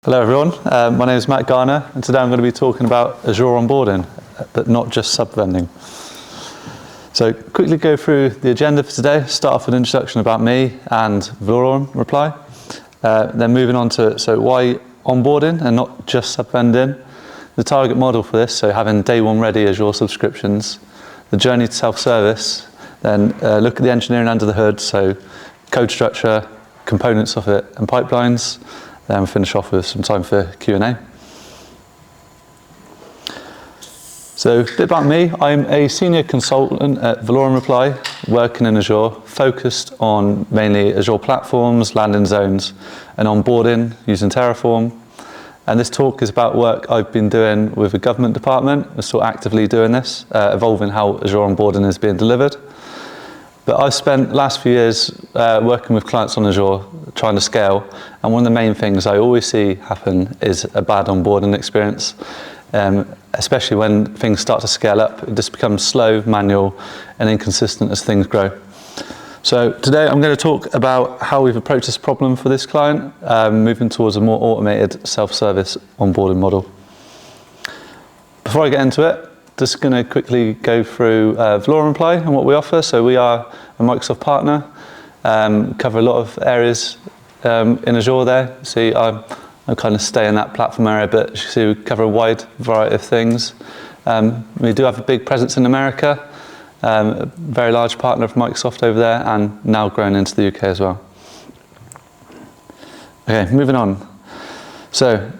Hello everyone, my name is Matt Garner and today I'm going to be talking about Azure Onboarding, but not just sub-vending. So quickly go through the agenda for today, start off with an introduction about me and Valorem reply, then moving on to why onboarding and not just sub-vending, the target model for this, so having day one ready Azure subscriptions, the journey to self-service, then look at the engineering under the hood, so code structure, components of it and pipelines. Then we'll finish off with some time for Q&A. So a bit about me. I'm a senior consultant at Valorem Reply, working in Azure, focused on mainly Azure platforms, landing zones, and onboarding using Terraform. And this talk is about work I've been doing with a government department. We're still actively doing this, evolving how Azure onboarding is being delivered. But I've spent the last few years working with clients on Azure, trying to scale, and one of the main things I always see happen is a bad onboarding experience, especially when things start to scale up. It just becomes slow, manual, and inconsistent as things grow. So today I'm going to talk about how we've approached this problem for this client, moving towards a more automated self-service onboarding model. Before I get into it, just going to quickly go through Valorem Reply and what we offer. So we are a Microsoft partner, cover a lot of areas in Azure there. See, I kind of stay in that platform area, but as you see, we cover a wide variety of things. We do have a big presence in America, a very large partner of Microsoft over there, and now growing into the UK as well. Okay, moving on. So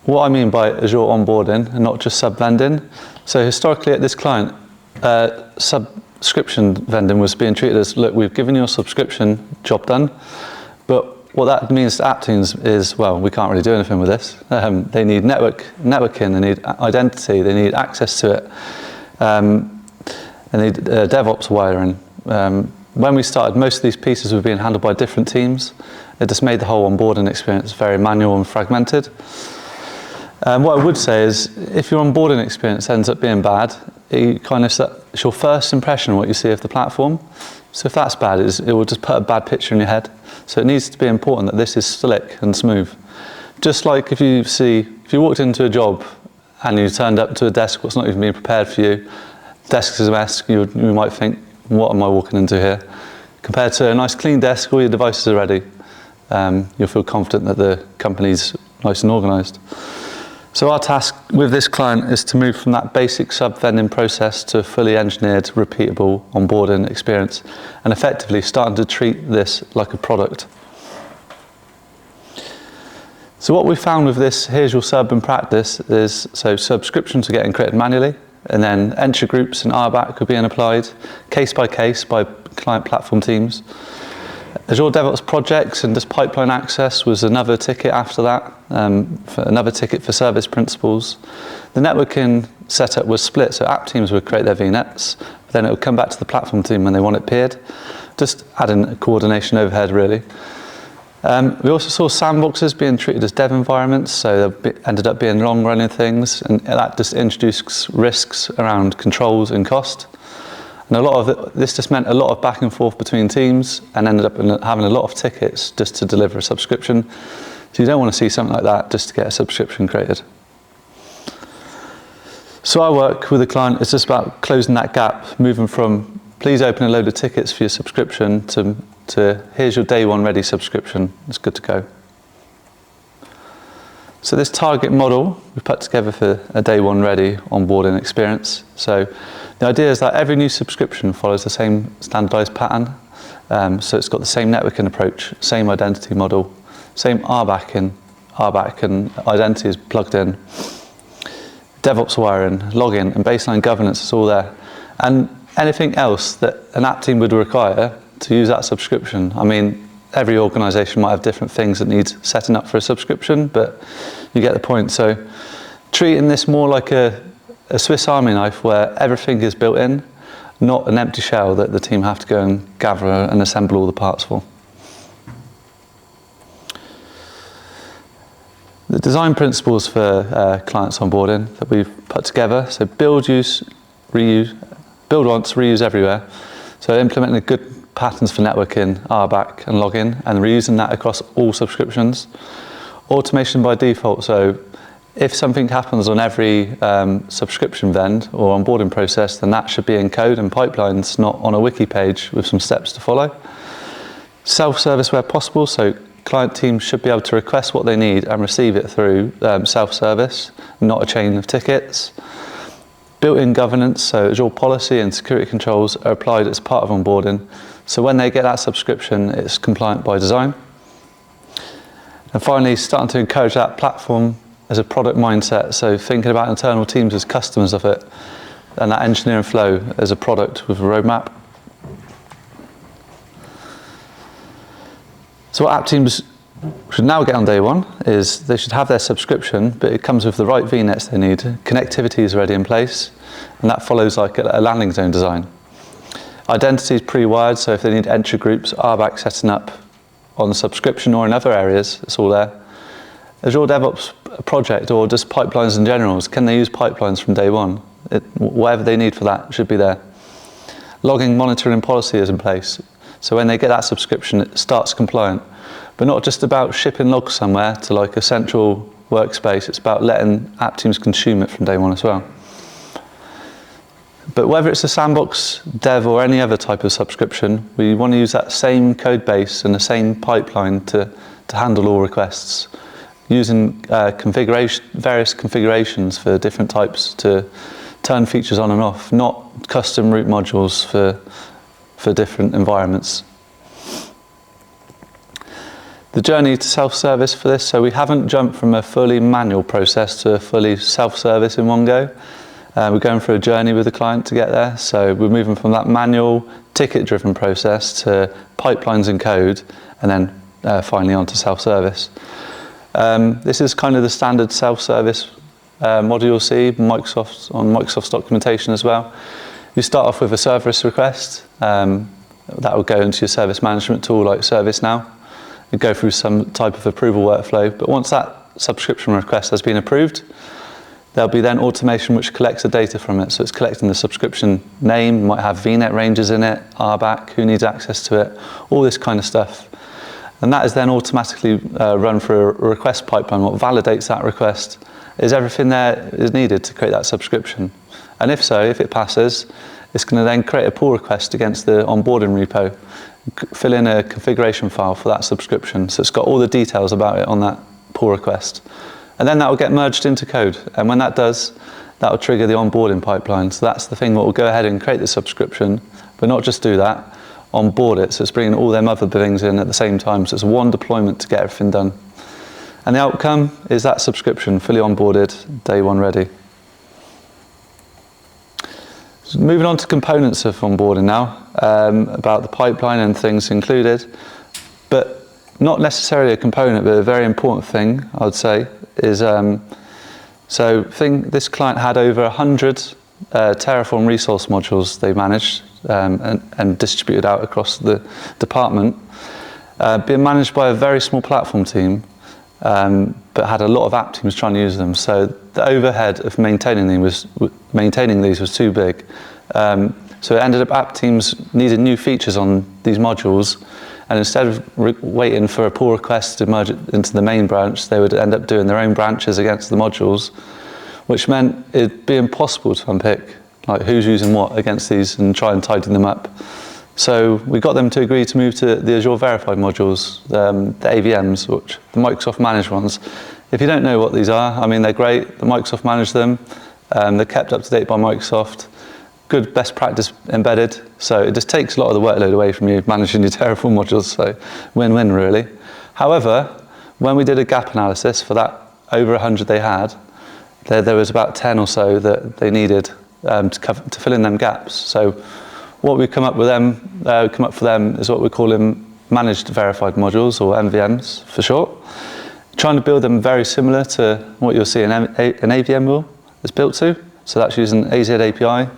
what I mean by Azure onboarding and not just sub-vending. So historically at this client, subscription vending was being treated as, look, we've given you a subscription, job done. But what that means to app teams is, well, we can't really do anything with this. They need networking, they need identity, they need access to it. They need DevOps wiring. When we started, most of these pieces were being handled by different teams. It just made the whole onboarding experience very manual and fragmented. What I would say is, if your onboarding experience ends up being bad, it's your first impression of what you see of the platform. So if that's bad, it will just put a bad picture in your head. So it needs to be important that this is slick and smooth. Just like if you walked into a job and you turned up to a desk that's not even being prepared for you, desk is a mess, you might think, what am I walking into here? Compared to a nice clean desk, all your devices are ready. You'll feel confident that the company's nice and organised. So our task with this client is to move from that basic sub-vending process to a fully engineered, repeatable onboarding experience, and effectively starting to treat this like a product. So what we found with this, here's your sub in practice, is subscriptions are getting created manually, and then entry groups and RBAC are being applied case by case by client platform teams. Azure DevOps projects and just pipeline access was another ticket after that, another ticket for service principals. The networking setup was split, so app teams would create their VNets, but then it would come back to the platform team when they want it peered, just adding a coordination overhead really. We also saw sandboxes being treated as dev environments, so they ended up being long-running things, and that just introduced risks around controls and cost. And this just meant a lot of back and forth between teams and ended up having a lot of tickets just to deliver a subscription. So you don't want to see something like that just to get a subscription created. So our work with the client is just about closing that gap, moving from please open a load of tickets for your subscription to here's your day one ready subscription, it's good to go. So this target model we put together for a day one ready onboarding experience. So the idea is that every new subscription follows the same standardized pattern. So it's got the same networking approach, same identity model, same RBAC and identity is plugged in. DevOps wiring, login and baseline governance is all there. And anything else that an app team would require to use that subscription. I mean, every organisation might have different things that need setting up for a subscription, but you get the point. So treating this more like a Swiss Army knife where everything is built in, not an empty shell that the team have to go and gather and assemble all the parts for. The design principles for clients onboarding that we've put together, so build, use, reuse, build once, reuse everywhere. So implementing good patterns for networking, RBAC and login, and reusing that across all subscriptions. Automation by default, so if something happens on every subscription vend or onboarding process, then that should be in code and pipelines, not on a wiki page with some steps to follow. Self-service where possible, so client teams should be able to request what they need and receive it through self-service, not a chain of tickets. Built-in governance, so Azure policy and security controls are applied as part of onboarding. So when they get that subscription, it's compliant by design. And finally, starting to encourage that platform as a product mindset, so thinking about internal teams as customers of it, and that engineering flow as a product with a roadmap. So what app teams should now get on day one is they should have their subscription, but it comes with the right VNets they need. Connectivity is already in place, and that follows like a landing zone design. Identity is pre-wired, so if they need entry groups, RBAC setting up on the subscription or in other areas, it's all there. Azure DevOps project or just pipelines in general, can they use pipelines from day one? Whatever they need for that should be there. Logging, monitoring and policy is in place. So when they get that subscription, it starts compliant. But not just about shipping logs somewhere to like a central workspace, it's about letting app teams consume it from day one as well. But whether it's a sandbox, dev or any other type of subscription, we want to use that same code base and the same pipeline to handle all requests, using various configurations for different types to turn features on and off, not custom root modules for different environments. The journey to self-service for this, so we haven't jumped from a fully manual process to a fully self-service in one go. We're going through a journey with the client to get there, so we're moving from that manual ticket-driven process to pipelines and code, and then finally on to self-service. This is kind of the standard self-service model you'll see on Microsoft's documentation as well. You start off with a service request. That will go into your service management tool like ServiceNow. You go through some type of approval workflow, but once that subscription request has been approved, there'll be then automation which collects the data from it. So it's collecting the subscription name, might have VNet ranges in it, RBAC, who needs access to it, all this kind of stuff. And that is then automatically run through a request pipeline. What validates that request is everything there is needed to create that subscription. And if so, if it passes, it's going to then create a pull request against the onboarding repo, fill in a configuration file for that subscription. So it's got all the details about it on that pull request. And then that will get merged into code. And when that does, that will trigger the onboarding pipeline. So that's the thing that will go ahead and create the subscription, but not just do that, onboard it. So it's bringing all them other things in at the same time. So it's one deployment to get everything done. And the outcome is that subscription fully onboarded, day one ready. So moving on to components of onboarding now, about the pipeline and things included, but not necessarily a component, but a very important thing, I would say, is, this client had over 100 Terraform resource modules they managed and distributed out across the department, being managed by a very small platform team, but had a lot of app teams trying to use them. So the overhead of maintaining these was too big. So it ended up app teams needed new features on these modules, and instead of waiting for a pull request to merge it into the main branch, they would end up doing their own branches against the modules, which meant it'd be impossible to unpick like who's using what against these and try and tidy them up. So we got them to agree to move to the Azure Verified modules, the AVMs, which the Microsoft managed ones. If you don't know what these are, I mean, they're great. The Microsoft managed them. They're kept up to date by Microsoft. Good best practice embedded. So it just takes a lot of the workload away from you managing your Terraform modules. So win-win, really. However, when we did a gap analysis for that over 100 they had, there was about 10 or so that they needed to fill in them gaps. So what we come up for them is what we're calling managed verified modules, or MVMs for short. Trying to build them very similar to what you'll see an AVM will is built to. So that's using AZ API.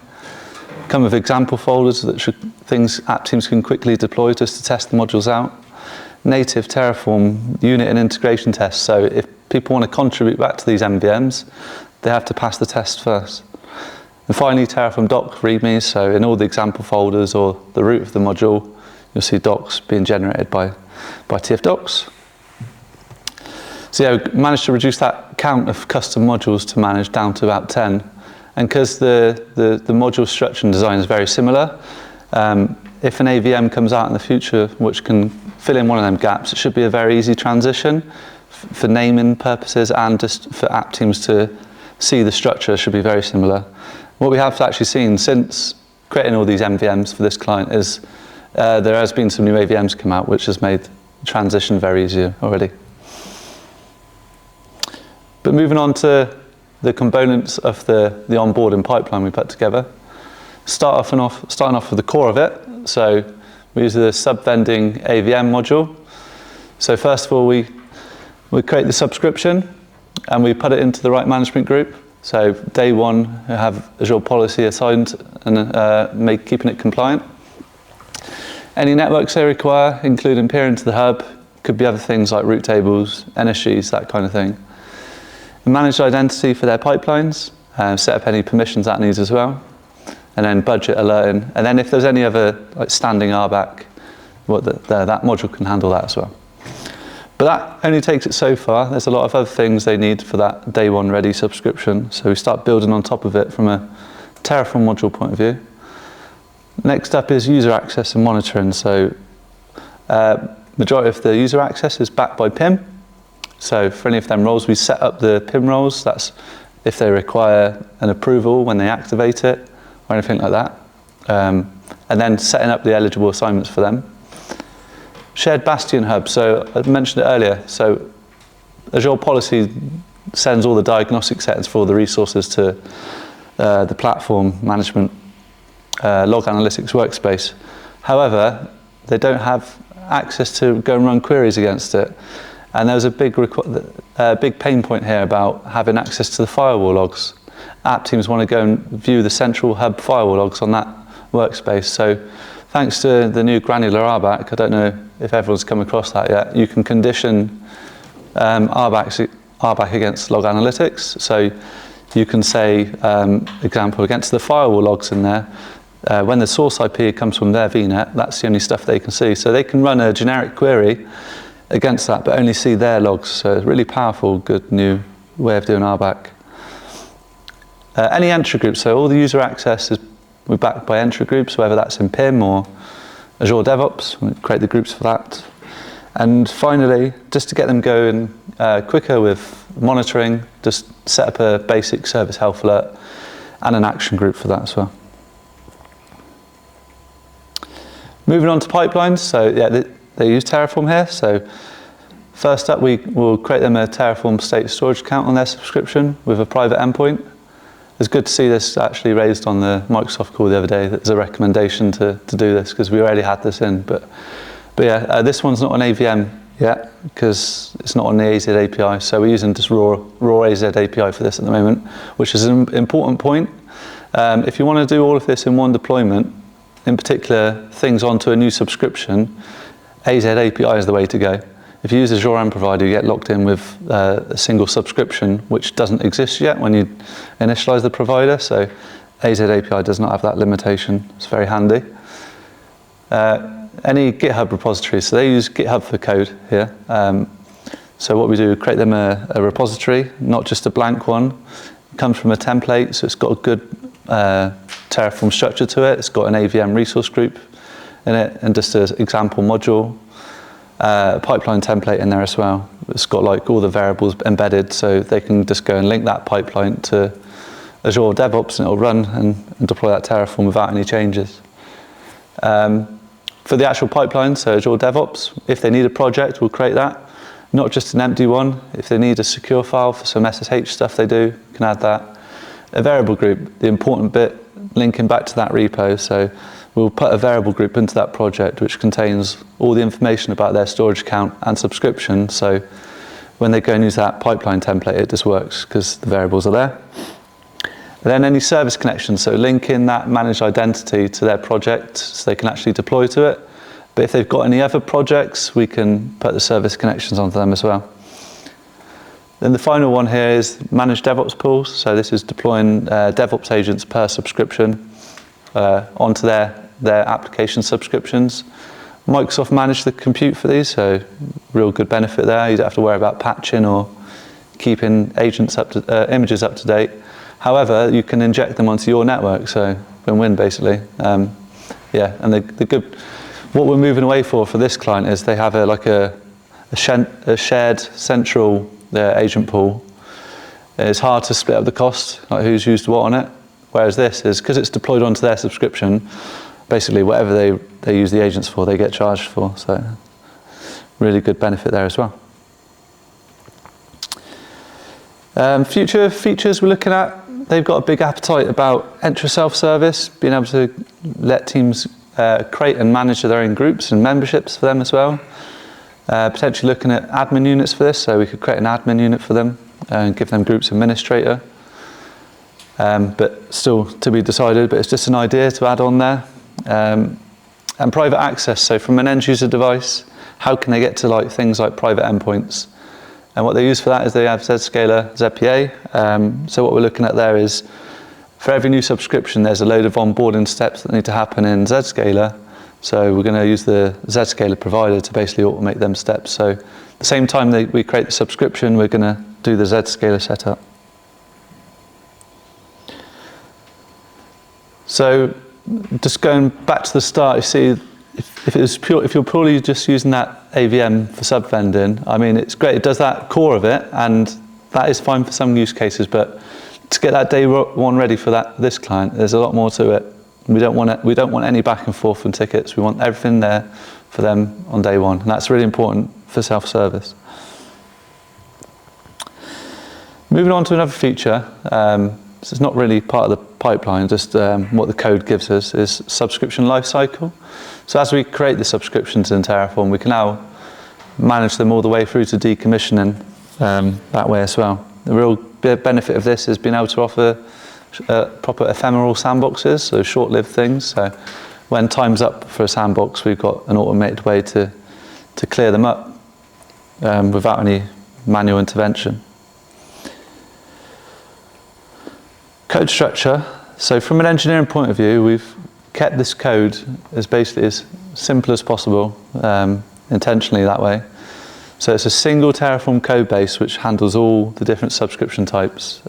Come with example folders that things app teams can quickly deploy just to test the modules out. Native Terraform unit and integration tests. So if people want to contribute back to these MVMs, they have to pass the test first. And finally, Terraform doc readmes. So in all the example folders or the root of the module, you'll see docs being generated by TF docs. So yeah, we managed to reduce that count of custom modules to manage down to about 10. And because the module structure and design is very similar, if an AVM comes out in the future which can fill in one of them gaps, it should be a very easy transition for naming purposes, and just for app teams to see the structure should be very similar. What we have actually seen since creating all these MVMs for this client is there has been some new AVMs come out which has made the transition very easier already. But moving on to the components of the onboarding pipeline we put together. Starting off with the core of it. So we use the sub-vending AVM module. So first of all, we create the subscription and we put it into the right management group. So day one, we have Azure policy assigned and keeping it compliant. Any networks they require, including peering to the hub, could be other things like route tables, NSGs, that kind of thing. Managed identity for their pipelines, set up any permissions that needs as well, and then budget alerting. And then if there's any other like standing RBAC, that module can handle that as well. But that only takes it so far. There's a lot of other things they need for that day one ready subscription. So we start building on top of it from a Terraform module point of view. Next up is user access and monitoring. So majority of the user access is backed by PIM. So for any of them roles, we set up the PIM roles. That's if they require an approval when they activate it or anything like that. And then setting up the eligible assignments for them. Shared Bastion hub. So I mentioned it earlier. So Azure policy sends all the diagnostic settings for all the resources to the platform management log analytics workspace. However, they don't have access to go and run queries against it. And there was a big pain point here about having access to the firewall logs. App teams want to go and view the central hub firewall logs on that workspace. So thanks to the new granular RBAC, I don't know if everyone's come across that yet, you can condition RBAC against log analytics. So you can say, example, against the firewall logs in there, when the source IP comes from their VNet, that's the only stuff they can see. So they can run a generic query against that, but only see their logs. So it's really powerful, good new way of doing RBAC. Any entry groups, so all the user access we're backed by entry groups, whether that's in PIM or Azure DevOps, we create the groups for that. And finally, just to get them going quicker with monitoring, just set up a basic service health alert and an action group for that as well. Moving on to pipelines, so yeah, they use Terraform here. So first up, we will create them a Terraform state storage account on their subscription with a private endpoint. It's good to see this actually raised on the Microsoft call the other day. There's a recommendation to do this because we already had this in. But yeah, this one's not an AVM yet because it's not on the AZ API. So we're using just raw AZ API for this at the moment, which is an important point. If you want to do all of this in one deployment, in particular things onto a new subscription, AZ API is the way to go. If you use Azure End Provider, you get locked in with a single subscription, which doesn't exist yet when you initialize the provider. So AZ API does not have that limitation. It's very handy. Any GitHub repositories, so they use GitHub for code here. So what we do, create them a repository, not just a blank one. It comes from a template, so it's got a good Terraform structure to it. It's got an AVM resource group in it, and just an example module. Pipeline template in there as well. It's got like all the variables embedded, so they can just go and link that pipeline to Azure DevOps and it'll run and deploy that Terraform without any changes. For the actual pipeline, so Azure DevOps, if they need a project, we'll create that. Not just an empty one. If they need a secure file for some SSH stuff they do, you can add that. A variable group, the important bit, linking back to that repo. So we'll put a variable group into that project which contains all the information about their storage account and subscription. So when they go and use that pipeline template, it just works because the variables are there. And then any service connections, so linking that managed identity to their project so they can actually deploy to it. But if they've got any other projects, we can put the service connections onto them as well. Then the final one here is managed DevOps pools. So this is deploying DevOps agents per subscription onto their application subscriptions. Microsoft managed the compute for these, so real good benefit there. You don't have to worry about patching or keeping agents images up to date. However, you can inject them onto your network, so win-win basically. Yeah, and the good, what we're moving away for this client is they have a shared central agent pool. It's hard to split up the cost, like who's used what on it. Whereas this is, because it's deployed onto their subscription, basically whatever they use the agents for, they get charged for. So really good benefit there as well. Future features we're looking at, they've got a big appetite about Entra self-service, being able to let teams create and manage their own groups and memberships for them as well. Potentially looking at admin units for this, so we could create an admin unit for them and give them groups administrator. But still to be decided, but it's just an idea to add on there. And private access, so from an end user device, how can they get to things like private endpoints? And what they use for that is they have Zscaler, ZPA. So what we're looking at there is, for every new subscription, there's a load of onboarding steps that need to happen in Zscaler. So we're going to use the Zscaler provider to basically automate them steps. So at the same time we create the subscription, we're going to do the Zscaler setup. So just going back to the start, you see, if you're purely just using that AVM for sub-vending, I mean, it's great. It does that core of it, and that is fine for some use cases. But to get that day one ready for this client, there's a lot more to it. We don't want any back and forth on tickets. We want everything there for them on day one, and that's really important for self-service. Moving on to another feature. This is not really part of the pipeline, just what the code gives us is subscription lifecycle. So as we create the subscriptions in Terraform, we can now manage them all the way through to decommissioning that way as well. The real benefit of this is being able to offer proper ephemeral sandboxes, so short-lived things. So when time's up for a sandbox, we've got an automated way to clear them up without any manual intervention. Code structure. So from an engineering point of view, we've kept this code as basically as simple as possible, intentionally that way. So it's a single Terraform code base which handles all the different subscription types.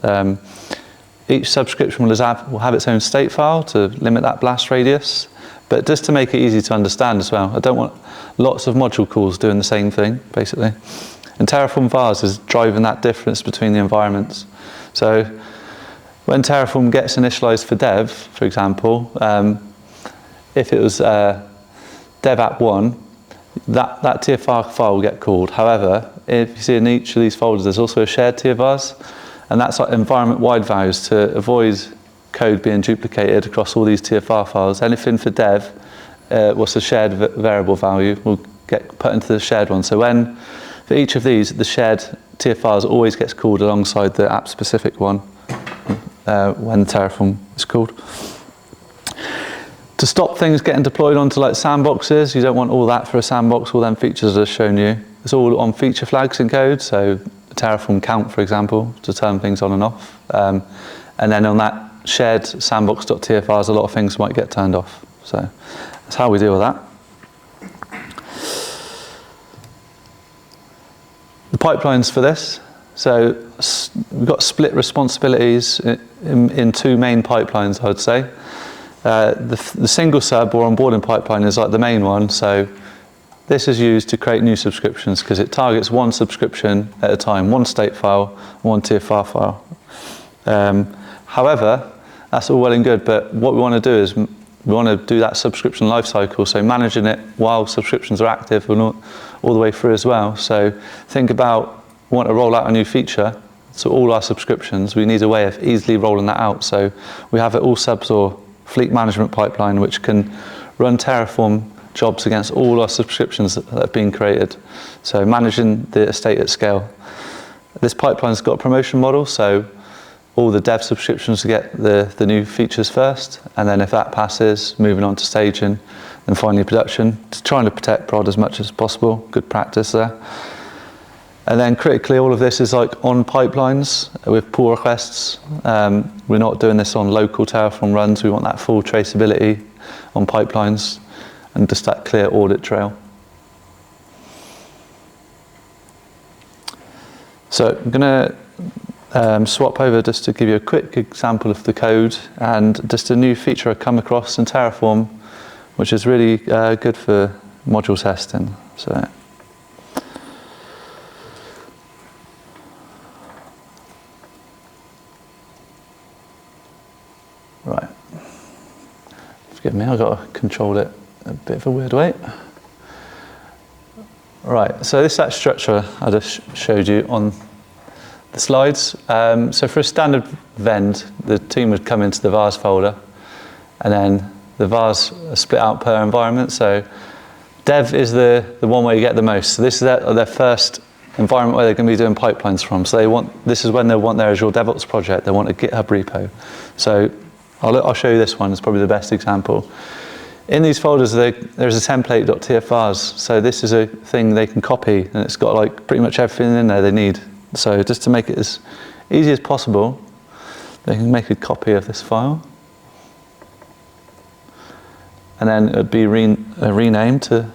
Each subscription will have its own state file to limit that blast radius, but just to make it easy to understand as well. I don't want lots of module calls doing the same thing, basically. And Terraform vars is driving that difference between the environments. So when Terraform gets initialized for dev, for example, if it was dev app 1, that TFR file will get called. However, if you see in each of these folders, there's also a shared TFRs, and that's like environment-wide values to avoid code being duplicated across all these TFR files. Anything for dev, what's a shared variable value, will get put into the shared one. So for each of these, the shared TFRs always gets called alongside the app-specific one when Terraform is called. To stop things getting deployed onto like sandboxes, you don't want all that for a sandbox, all them features I've shown you. It's all on feature flags in code, so Terraform count, for example, to turn things on and off. And then on that shared sandbox.tfrs, a lot of things might get turned off. So that's how we deal with that. The pipelines for this. So we've got split responsibilities in two main pipelines, I would say. The single sub or onboarding pipeline is like the main one. So this is used to create new subscriptions because it targets one subscription at a time, one state file, one TFR file. However, that's all well and good, but what we want to do is we want to do that subscription lifecycle, so managing it while subscriptions are active and all the way through as well. So think about, we want to roll out a new feature, so all our subscriptions, we need a way of easily rolling that out. So we have an all subs or fleet management pipeline which can run Terraform jobs against all our subscriptions that have been created. So managing the estate at scale. This pipeline's got a promotion model, so all the dev subscriptions get the new features first, and then if that passes, moving on to staging, and finally production, trying to protect prod as much as possible, good practice there. And then critically, all of this is like on pipelines with pull requests. We're not doing this on local Terraform runs, we want that full traceability on pipelines. and just that clear audit trail. So I'm going to swap over just to give you a quick example of the code and just a new feature I come across in Terraform, which is really good for module testing. So right, forgive me, I've got to control it a bit of a weird way. Right, so this is that structure I just showed you on the slides. So for a standard vend, the team would come into the vars folder, and then the vars are split out per environment. So dev is the one where you get the most. So this is their first environment where they're going to be doing pipelines from. So this is when they want their Azure DevOps project. They want a GitHub repo. So I'll show you this one. It's probably the best example. In these folders, there's a template.tfvars. So this is a thing they can copy, and it's got like pretty much everything in there they need. So just to make it as easy as possible, they can make a copy of this file. And then it would be renamed to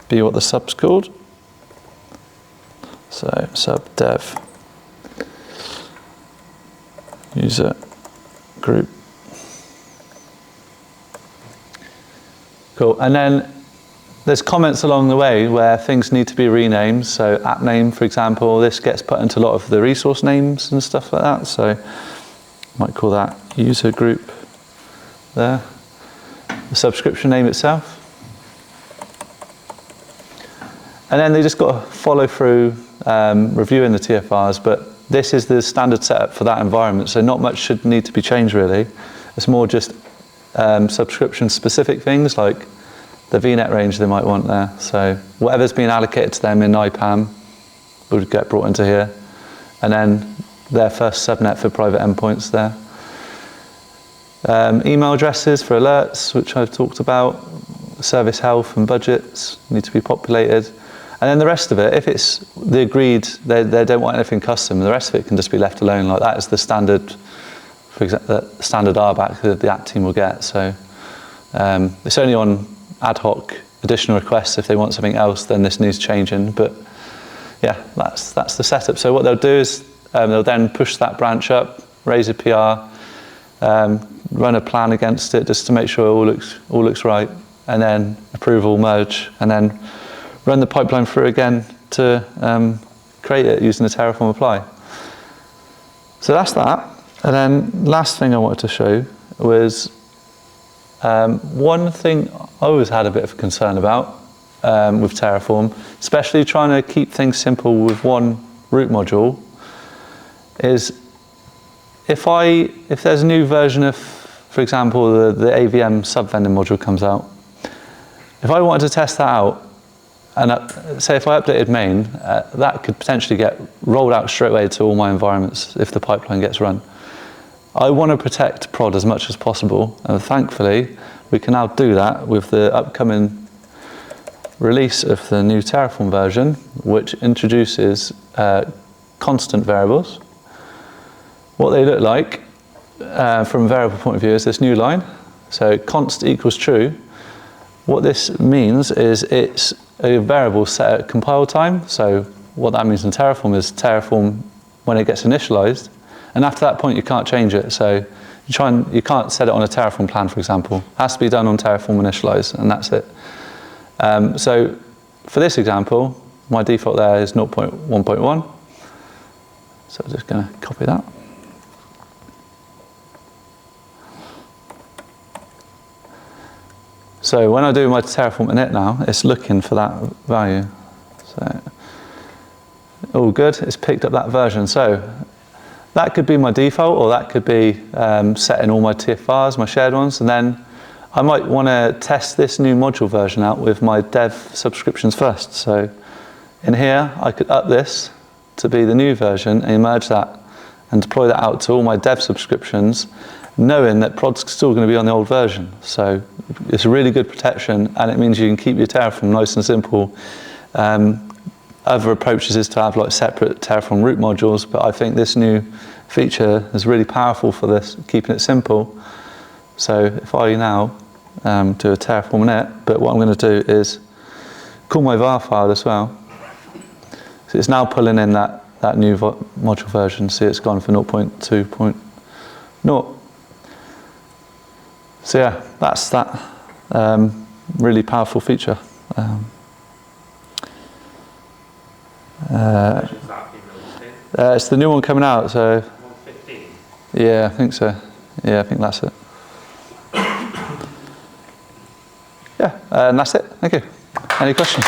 be what the sub's called. So sub dev user group. Cool. And then there's comments along the way where things need to be renamed. So app name, for example, this gets put into a lot of the resource names and stuff like that. So I might call that user group there. The subscription name itself. And then they just got to follow through reviewing the TFRs, but this is the standard setup for that environment. So not much should need to be changed really. It's more just subscription specific things like the VNet range they might want there. So whatever's been allocated to them in IPAM would get brought into here. And then their first subnet for private endpoints there. Email addresses for alerts, which I've talked about. Service health and budgets need to be populated. And then the rest of it, if it's the agreed, they don't want anything custom, the rest of it can just be left alone. Like that is the standard, for example, the standard RBAC that the app team will get. So it's only on ad hoc additional requests. If they want something else, then this needs changing. But yeah, that's the setup. So what they'll do is they'll then push that branch up, raise a PR, run a plan against it just to make sure it all looks right, and then approval, merge, and then run the pipeline through again to create it using the Terraform apply. So that's that. And then last thing I wanted to show was one thing I always had a bit of concern about with Terraform, especially trying to keep things simple with one root module, is if there's a new version of, for example, the AVM sub-vending module comes out, if I wanted to test that out, and say if I updated main, that could potentially get rolled out straight away to all my environments if the pipeline gets run. I want to protect prod as much as possible, and thankfully we can now do that with the upcoming release of the new Terraform version, which introduces constant variables. What they look like from a variable point of view is this new line. So const equals true. What this means is it's a variable set at compile time. So what that means in Terraform is Terraform, when it gets initialized, and after that point you can't change it. So you can't set it on a Terraform plan, for example. It has to be done on Terraform initialize, and that's it. So for this example, my default there is 0.1.1. So I'm just going to copy that. So when I do my Terraform init now, it's looking for that value. So all good, it's picked up that version. So that could be my default, or that could be setting all my TFRs, my shared ones, and then I might want to test this new module version out with my dev subscriptions first. So in here, I could up this to be the new version and merge that and deploy that out to all my dev subscriptions, knowing that prod's still going to be on the old version. So it's a really good protection, and it means you can keep your Terraform nice and simple. Other approaches is to have like separate Terraform root modules, but I think this new feature is really powerful for this, keeping it simple. So if I now do a Terraform in it, but what I'm going to do is call my var file as well. So it's now pulling in that new module version. See, it's gone for 0.2.0. So yeah, that's that really powerful feature. It's the new one coming out, so 115. yeah, I think so. Yeah, I think that's it. Yeah, and that's it. Thank you. Any questions?